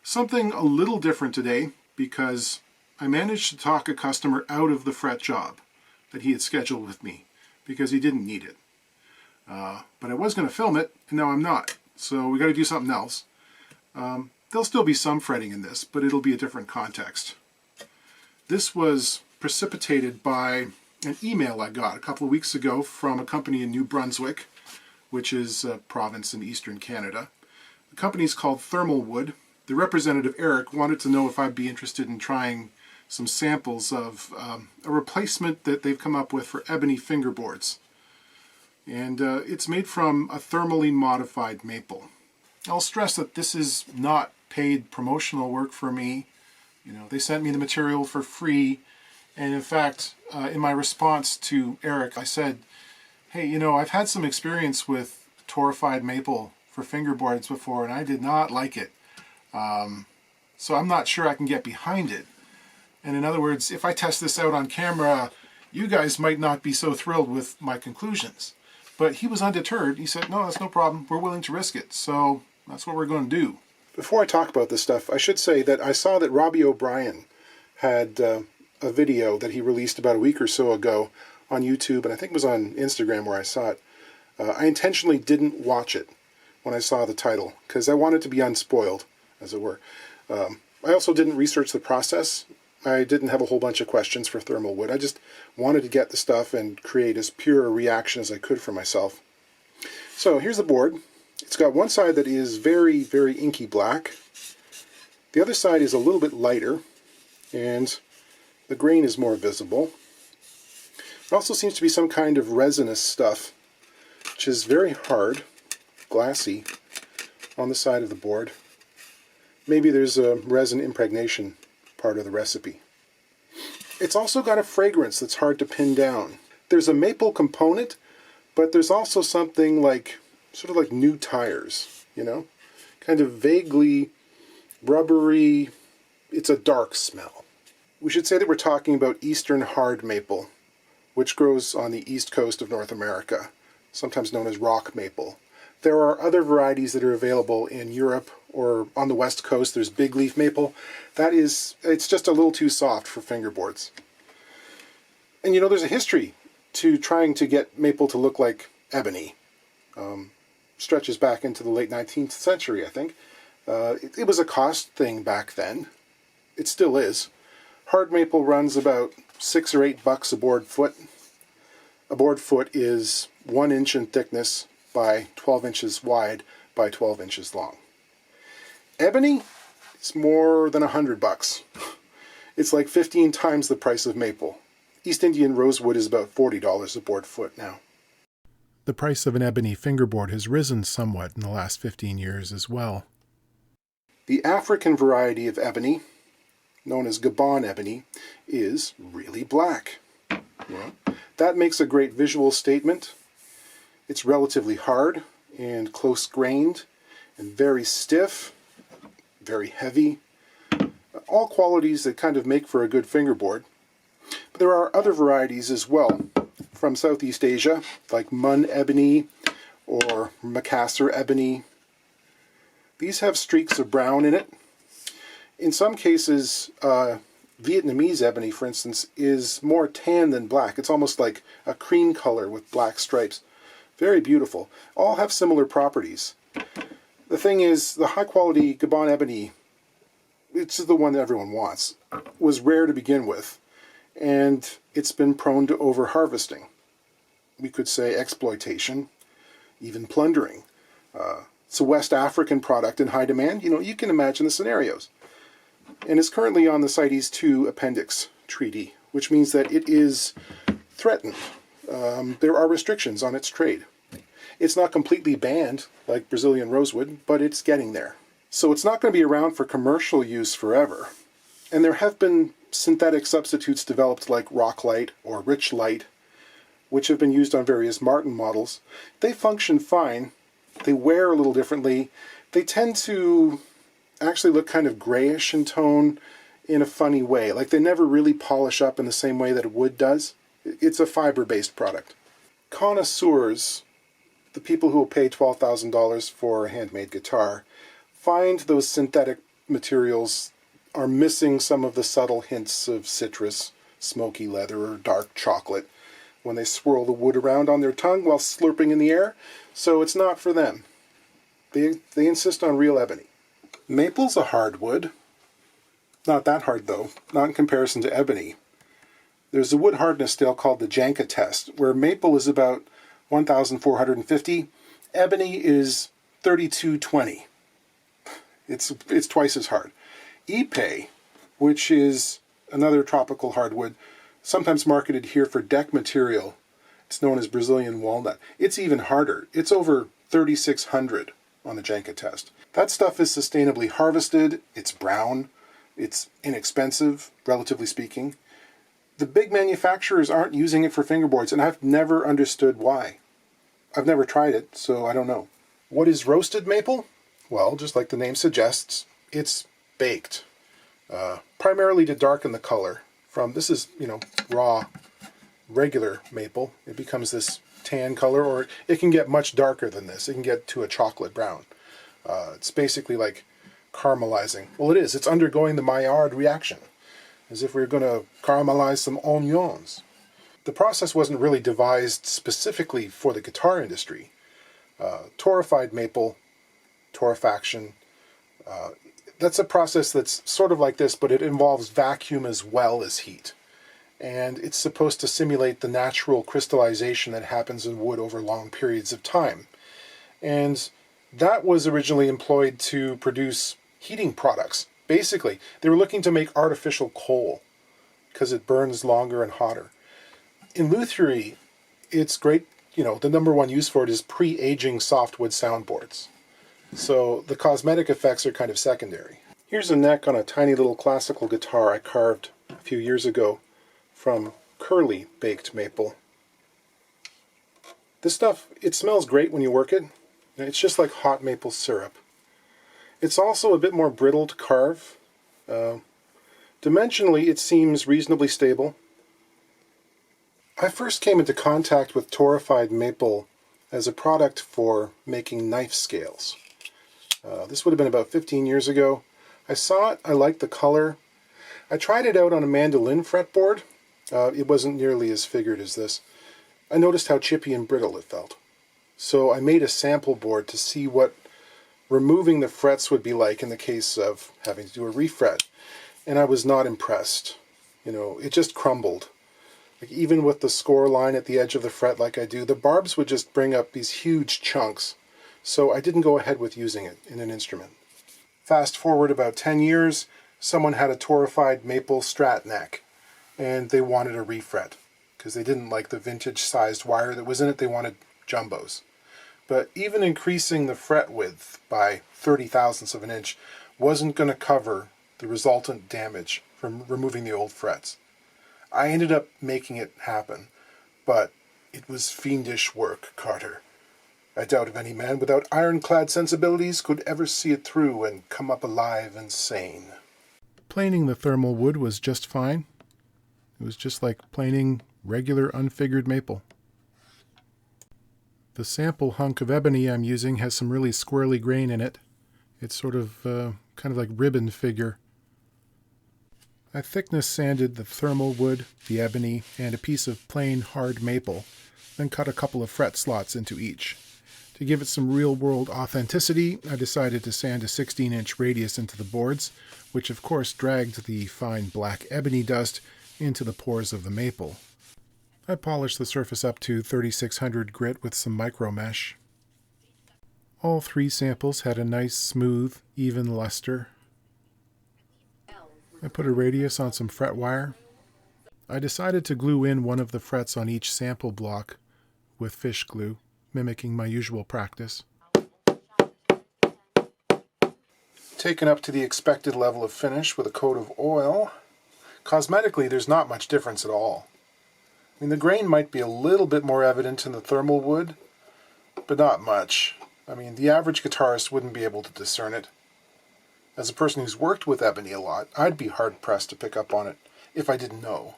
Something a little different today because I managed to talk a customer out of the fret job that he had scheduled with me because he didn't need it. But I was going to film it, and now I'm not. So we got to do something else. There'll still be some fretting in this, but it'll be a different context. This was precipitated by an email I got a couple of weeks ago from a company in New Brunswick, which is a province in eastern Canada. The company's called Thermalwood. The representative, Eric, wanted to know if I'd be interested in trying some samples of a replacement that they've come up with for ebony fingerboards. And it's made from a thermally modified maple. I'll stress that this is not paid promotional work for me. You know, they sent me the material for free. And in fact, in my response to Eric, I said, hey, you know, I've had some experience with torrefied maple for fingerboards before, and I did not like it. So I'm not sure I can get behind it. And in other words, if I test this out on camera, you guys might not be so thrilled with my conclusions. But he was undeterred. He said, no, that's no problem. We're willing to risk it. So that's what we're going to do. Before I talk about this stuff, I should say that I saw that Robbie O'Brien had a video that he released about a week or so ago on YouTube, and I think it was on Instagram where I saw it. I intentionally didn't watch it when I saw the title, because I wanted to be unspoiled, as it were. I also didn't research the process. I didn't have a whole bunch of questions for Thermalwood. I just wanted to get the stuff and create as pure a reaction as I could for myself. So here's the board. It's got one side that is very, very inky black. The other side is a little bit lighter, and the grain is more visible. There also seems to be some kind of resinous stuff, which is very hard, glassy, on the side of the board. Maybe there's a resin impregnation part of the recipe. It's also got a fragrance that's hard to pin down. There's a maple component, but there's also something like, sort of like new tires, you know? Kind of vaguely rubbery. It's a dark smell. We should say that we're talking about eastern hard maple, which grows on the east coast of North America, sometimes known as rock maple. There are other varieties that are available in Europe or on the west coast. There's big leaf maple. It's just a little too soft for fingerboards. And you know, there's a history to trying to get maple to look like ebony. Stretches back into the late 19th century, I think. It was a cost thing back then. It still is. Hard maple runs about $6 or $8 a board foot. A board foot is 1 inch in thickness by 12 inches wide by 12 inches long. Ebony is more than $100. It's like 15 times the price of maple. East Indian rosewood is about $40 a board foot now. The price of an ebony fingerboard has risen somewhat in the last 15 years as well. The African variety of ebony, known as Gabon ebony, is really black. Yeah. That makes a great visual statement. It's relatively hard and close-grained and very stiff, very heavy. All qualities that kind of make for a good fingerboard. But there are other varieties as well from Southeast Asia, like Mun ebony or Macassar ebony. These have streaks of brown in it. In some cases, Vietnamese ebony, for instance, is more tan than black. It's almost like a cream color with black stripes. Very beautiful. All have similar properties. The thing is, the high-quality Gabon ebony, it's the one that everyone wants, was rare to begin with, and it's been prone to over-harvesting. We could say exploitation, even plundering. It's a West African product in high demand. You know, you can imagine the scenarios. And is currently on the CITES II Appendix Treaty, which means that it is threatened. There are restrictions on its trade. It's not completely banned like Brazilian rosewood, but it's getting there. So it's not going to be around for commercial use forever. And there have been synthetic substitutes developed like Rocklight or Richlight, which have been used on various Martin models. They function fine. They wear a little differently. They tend to actually look kind of grayish in tone in a funny way. Like they never really polish up in the same way that wood does. It's a fiber-based product. Connoisseurs, the people who will pay $12,000 for a handmade guitar, find those synthetic materials are missing some of the subtle hints of citrus, smoky leather, or dark chocolate when they swirl the wood around on their tongue while slurping in the air, so it's not for them. They insist on real ebony. Maple's a hardwood. Not that hard though, not in comparison to ebony. There's a wood hardness scale called the Janka test, where maple is about 1,450, ebony is 3,220. It's twice as hard. Ipe, which is another tropical hardwood, sometimes marketed here for deck material, it's known as Brazilian walnut. It's even harder. It's over 3,600 on the Janka test. That stuff is sustainably harvested, it's brown, it's inexpensive, relatively speaking. The big manufacturers aren't using it for fingerboards, and I've never understood why. I've never tried it, so I don't know. What is roasted maple? Well, just like the name suggests, it's baked. Primarily to darken the color. This is, raw, regular maple. It becomes this tan color, or it can get much darker than this. It can get to a chocolate brown. It's basically like caramelizing. Well, it is. It's undergoing the Maillard reaction, as if we were going to caramelize some onions. The process wasn't really devised specifically for the guitar industry. Torrefied maple, torrefaction, that's a process that's sort of like this, but it involves vacuum as well as heat. And it's supposed to simulate the natural crystallization that happens in wood over long periods of time. And that was originally employed to produce heating products. Basically, they were looking to make artificial coal because it burns longer and hotter. In luthiery, it's great, the #1 use for it is pre-aging softwood soundboards. So the cosmetic effects are kind of secondary. Here's a neck on a tiny little classical guitar I carved a few years ago from curly baked maple. This stuff, it smells great when you work it. It's just like hot maple syrup. It's also a bit more brittle to carve. Dimensionally, it seems reasonably stable. I first came into contact with torrefied maple as a product for making knife scales. This would have been about 15 years ago. I saw it, I liked the color. I tried it out on a mandolin fretboard. It wasn't nearly as figured as this. I noticed how chippy and brittle it felt. So I made a sample board to see what removing the frets would be like in the case of having to do a refret. And I was not impressed. It just crumbled. Like, even with the score line at the edge of the fret like I do, the barbs would just bring up these huge chunks. So I didn't go ahead with using it in an instrument. Fast forward about 10 years, someone had a torrefied maple Strat neck, and they wanted a refret because they didn't like the vintage sized wire that was in it. They wanted jumbos. But even increasing the fret width by 30 thousandths of an inch wasn't going to cover the resultant damage from removing the old frets. I ended up making it happen, but it was fiendish work, Carter. I doubt if any man without ironclad sensibilities could ever see it through and come up alive and sane. Planing the thermal wood was just fine. It was just like planing regular unfigured maple. The sample hunk of ebony I'm using has some really squirrely grain in it. It's sort of kind of like ribbon figure. I thickness sanded the thermal wood, the ebony, and a piece of plain hard maple, then cut a couple of fret slots into each. To give it some real-world authenticity, I decided to sand a 16-inch radius into the boards, which of course dragged the fine black ebony dust into the pores of the maple. I polished the surface up to 3600 grit with some micro mesh. All three samples had a nice, smooth, even luster. I put a radius on some fret wire. I decided to glue in one of the frets on each sample block with fish glue, mimicking my usual practice. Taken up to the expected level of finish with a coat of oil. Cosmetically, there's not much difference at all. The grain might be a little bit more evident in the thermal wood, but not much. The average guitarist wouldn't be able to discern it. As a person who's worked with ebony a lot, I'd be hard-pressed to pick up on it if I didn't know.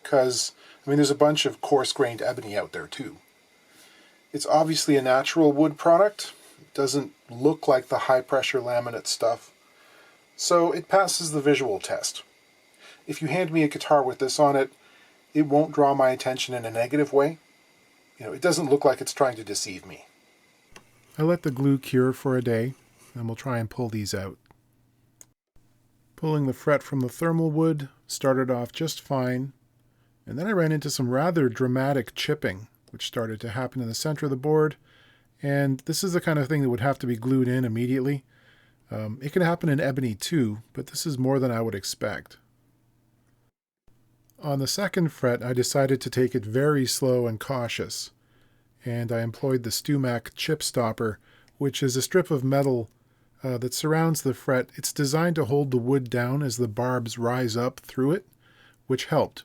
Because, there's a bunch of coarse-grained ebony out there, too. It's obviously a natural wood product. It doesn't look like the high-pressure laminate stuff. So it passes the visual test. If you hand me a guitar with this on it, it won't draw my attention in a negative way. It doesn't look like it's trying to deceive me. I let the glue cure for a day, and we'll try and pull these out. Pulling the fret from the Thermalwood started off just fine, and then I ran into some rather dramatic chipping, which started to happen in the center of the board, and this is the kind of thing that would have to be glued in immediately. It can happen in Ebony too, but this is more than I would expect. On the second fret, I decided to take it very slow and cautious, and I employed the Stumac chip stopper, which is a strip of metal that surrounds the fret. It's designed to hold the wood down as the barbs rise up through it, which helped,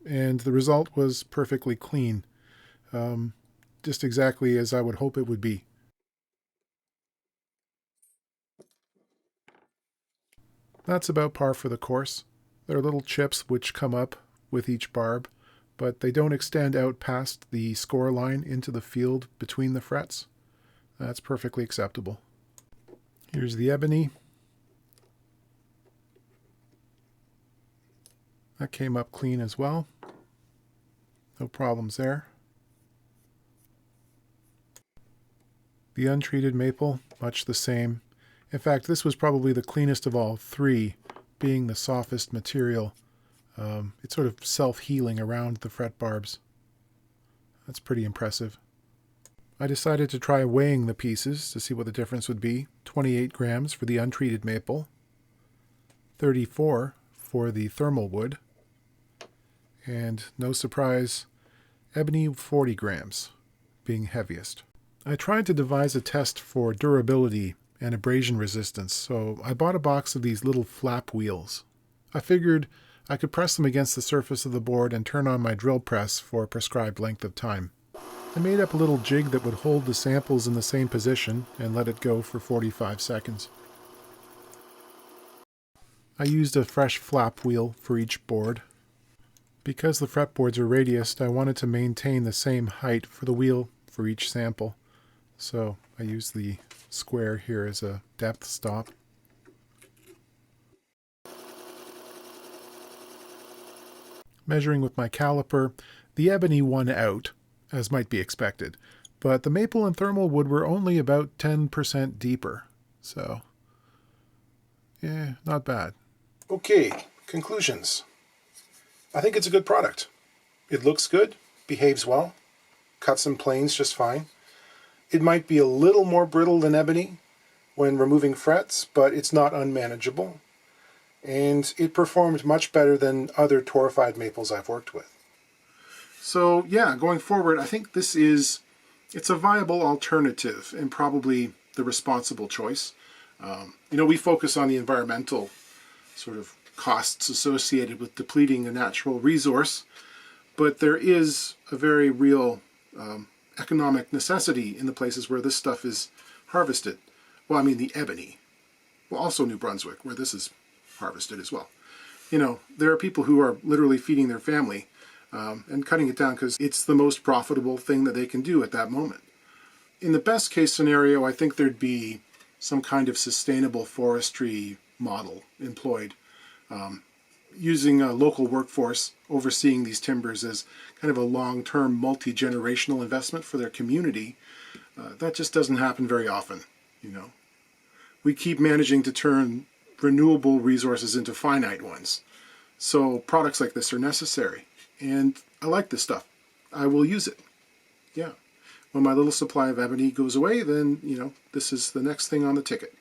and the result was perfectly clean, just exactly as I would hope it would be. That's about par for the course. There are little chips which come up with each barb, but they don't extend out past the score line into the field between the frets. That's perfectly acceptable. Here's the Ebony. That came up clean as well. No problems there. The untreated maple, much the same. In fact, this was probably the cleanest of all three, being the softest material. It's sort of self-healing around the fret barbs. That's pretty impressive. I decided to try weighing the pieces to see what the difference would be. 28 grams for the untreated maple, 34 for the Thermalwood, and no surprise, Ebony 40 grams, being heaviest. I tried to devise a test for durability and abrasion resistance, so I bought a box of these little flap wheels. I figured I could press them against the surface of the board and turn on my drill press for a prescribed length of time. I made up a little jig that would hold the samples in the same position and let it go for 45 seconds. I used a fresh flap wheel for each board. Because the fretboards are radiused, I wanted to maintain the same height for the wheel for each sample, so I used the square here as a depth stop. Measuring with my caliper, the Ebony won out, as might be expected, but the maple and Thermalwood were only about 10% deeper, so yeah, not bad. Okay, conclusions. I think it's a good product. It looks good, behaves well, cuts and planes just fine. It might be a little more brittle than Ebony when removing frets, but it's not unmanageable. And it performed much better than other torrefied maples I've worked with. So yeah, going forward, I think it's a viable alternative and probably the responsible choice. We focus on the environmental sort of costs associated with depleting a natural resource, but there is a very real economic necessity in the places where this stuff is harvested. Well, I mean the Ebony. Well, also New Brunswick, where this is harvested as well. There are people who are literally feeding their family and cutting it down because it's the most profitable thing that they can do at that moment. In the best case scenario, I think there'd be some kind of sustainable forestry model employed, using a local workforce overseeing these timbers as kind of a long-term multi-generational investment for their community. That just doesn't happen very often. We keep managing to turn renewable resources into finite ones. So products like this are necessary. And I like this stuff. I will use it. Yeah. When my little supply of Ebony goes away, then, this is the next thing on the ticket.